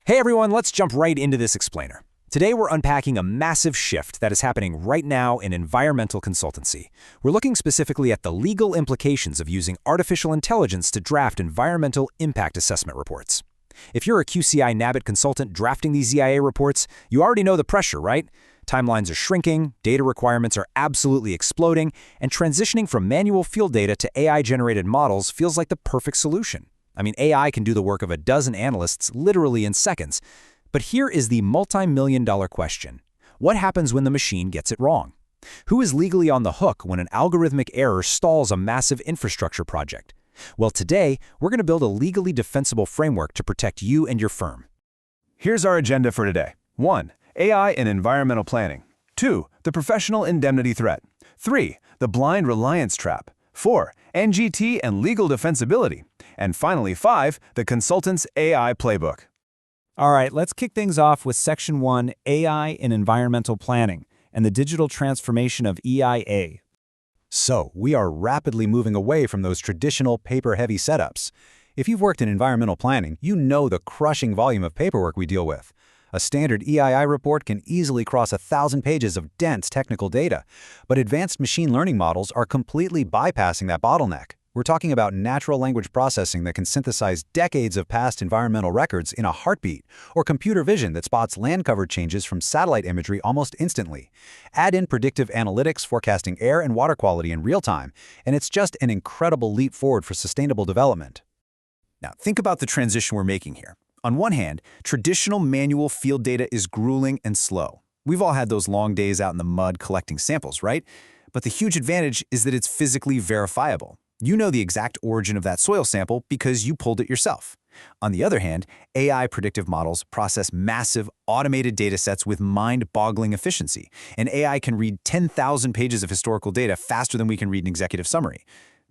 Hey everyone, let's jump right into this explainer. Today we're unpacking a massive shift that is happening right now in environmental consultancy. We're looking specifically at the legal implications of using artificial intelligence to draft environmental impact assessment reports. If you're a QCI-NABET consultant drafting these EIA reports, you already know the pressure, right? Timelines are shrinking, data requirements are absolutely exploding, and transitioning from manual field data to AI-generated models feels like the perfect solution. I mean, AI can do the work of a dozen analysts literally in seconds. But here is the multi-million-dollar question. What happens when the machine gets it wrong? Who is legally on the hook when an algorithmic error stalls a massive infrastructure project? Well, today, we're going to build a legally defensible framework to protect you and your firm. Here's our agenda for today. 1. AI and environmental planning. 2. The professional indemnity threat. 3. The blind reliance trap. 4. NGT and legal defensibility. And finally, 5. The consultant's AI playbook. All right, let's kick things off with Section 1, AI in Environmental Planning, and the digital transformation of EIA. So, we are rapidly moving away from those traditional paper-heavy setups. If you've worked in environmental planning, you know the crushing volume of paperwork we deal with. A standard EII report can easily cross 1,000 pages of dense technical data, but advanced machine learning models are completely bypassing that bottleneck. We're talking about natural language processing that can synthesize decades of past environmental records in a heartbeat, or computer vision that spots land cover changes from satellite imagery almost instantly. Add in predictive analytics forecasting air and water quality in real time, and it's just an incredible leap forward for sustainable development. Now, think about the transition we're making here. On one hand, traditional manual field data is grueling and slow. We've all had those long days out in the mud collecting samples, right? But the huge advantage is that it's physically verifiable. You know the exact origin of that soil sample because you pulled it yourself. On the other hand, AI predictive models process massive, automated datasets with mind-boggling efficiency, and AI can read 10,000 pages of historical data faster than we can read an executive summary.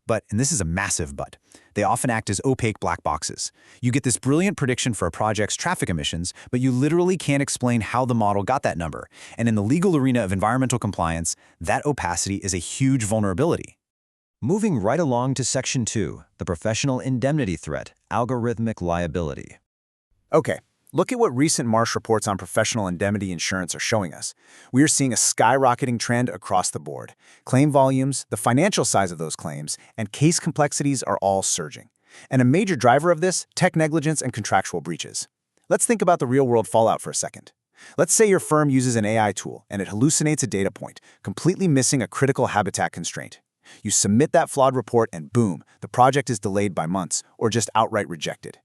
But, and this is a massive but, they often act as opaque black boxes. You get this brilliant prediction for a project's traffic emissions, but you literally can't explain how the model got that number. And in the legal arena of environmental compliance, that opacity is a huge vulnerability. Moving right along to Section 2, the Professional Indemnity Threat, Algorithmic Liability. Okay, look at what recent Marsh reports on professional indemnity insurance are showing us. We are seeing a skyrocketing trend across the board. Claim volumes, the financial size of those claims, and case complexities are all surging. And a major driver of this, tech negligence and contractual breaches. Let's think about the real-world fallout for a second. Let's say your firm uses an AI tool and it hallucinates a data point, completely missing a critical habitat constraint. You submit that flawed report and boom, the project is delayed by months or just outright rejected.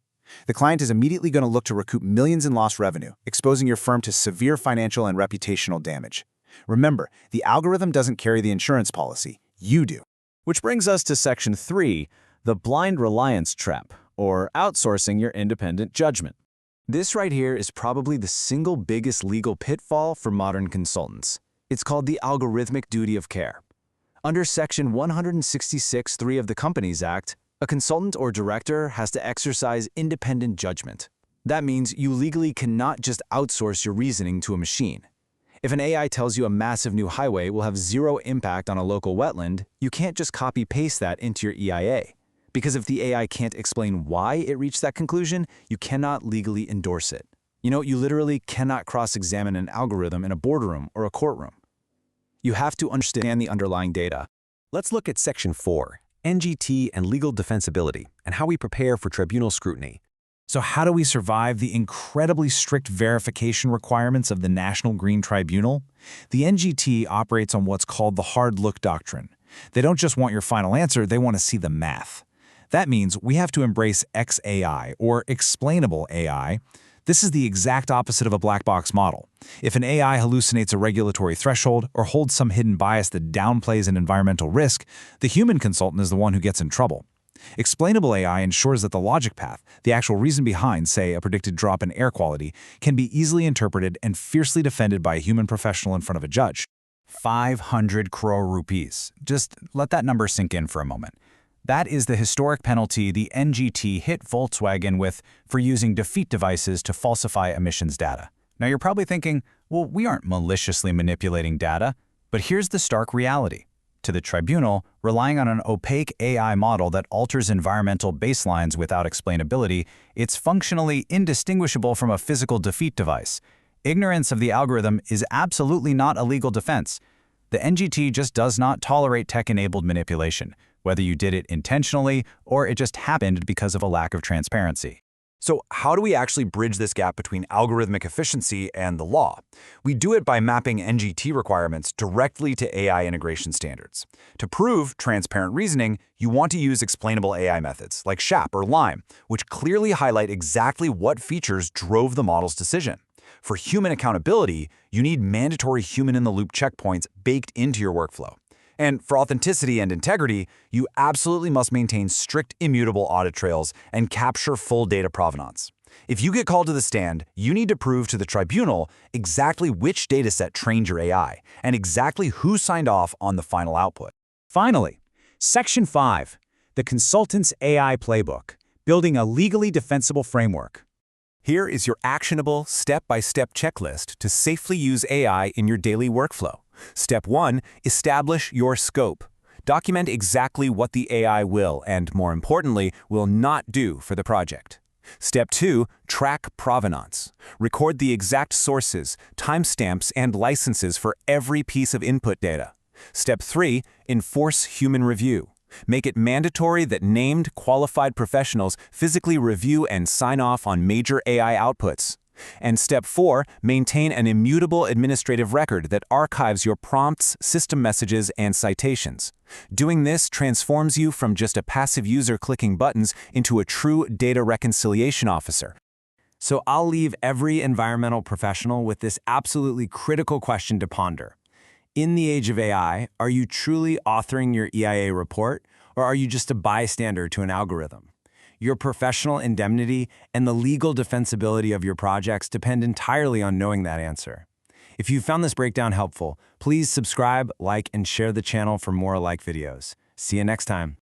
The client is immediately going to look to recoup millions in lost revenue, exposing your firm to severe financial and reputational damage. Remember, the algorithm doesn't carry the insurance policy, you do. Which brings us to Section 3, the blind reliance trap, or outsourcing your independent judgment. This right here is probably the single biggest legal pitfall for modern consultants. It's called the algorithmic duty of care. Under Section 166(3) of the Companies Act, a consultant or director has to exercise independent judgment. That means you legally cannot just outsource your reasoning to a machine. If an AI tells you a massive new highway will have zero impact on a local wetland, you can't just copy-paste that into your EIA. Because if the AI can't explain why it reached that conclusion, you cannot legally endorse it. You literally cannot cross-examine an algorithm in a boardroom or a courtroom. You have to understand the underlying data. Let's look at Section 4, NGT and legal defensibility, and how we prepare for tribunal scrutiny. So how do we survive the incredibly strict verification requirements of the National Green Tribunal? The NGT operates on what's called the hard look doctrine. They don't just want your final answer, they want to see the math. That means we have to embrace XAI, or explainable AI. This is the exact opposite of a black box model. If an AI hallucinates a regulatory threshold or holds some hidden bias that downplays an environmental risk, the human consultant is the one who gets in trouble. Explainable AI ensures that the logic path, the actual reason behind, say, a predicted drop in air quality, can be easily interpreted and fiercely defended by a human professional in front of a judge. 500 crore rupees. Just let that number sink in for a moment. That is the historic penalty the NGT hit Volkswagen with for using defeat devices to falsify emissions data. Now you're probably thinking, well, we aren't maliciously manipulating data. But here's the stark reality. To the tribunal, relying on an opaque AI model that alters environmental baselines without explainability, it's functionally indistinguishable from a physical defeat device. Ignorance of the algorithm is absolutely not a legal defense. The NGT just does not tolerate tech-enabled manipulation, whether you did it intentionally or it just happened because of a lack of transparency. So how do we actually bridge this gap between algorithmic efficiency and the law? We do it by mapping NGT requirements directly to AI integration standards. To prove transparent reasoning, you want to use explainable AI methods like SHAP or LIME, which clearly highlight exactly what features drove the model's decision. For human accountability, you need mandatory human-in-the-loop checkpoints baked into your workflow. And for authenticity and integrity, you absolutely must maintain strict immutable audit trails and capture full data provenance. If you get called to the stand, you need to prove to the tribunal exactly which dataset trained your AI and exactly who signed off on the final output. Finally, Section 5, the Consultant's AI Playbook, building a legally defensible framework. Here is your actionable, step-by-step checklist to safely use AI in your daily workflow. Step 1, establish your scope. Document exactly what the AI will and, more importantly, will not do for the project. Step 2, track provenance. Record the exact sources, timestamps, and licenses for every piece of input data. Step 3, enforce human review. Make it mandatory that named, qualified professionals physically review and sign off on major AI outputs. And Step 4, maintain an immutable administrative record that archives your prompts, system messages, and citations. Doing this transforms you from just a passive user clicking buttons into a true data reconciliation officer. So I'll leave every environmental professional with this absolutely critical question to ponder. In the age of AI, are you truly authoring your EIA report, or are you just a bystander to an algorithm? Your professional indemnity and the legal defensibility of your projects depend entirely on knowing that answer. If you found this breakdown helpful, please subscribe, like, and share the channel for more like videos. See you next time.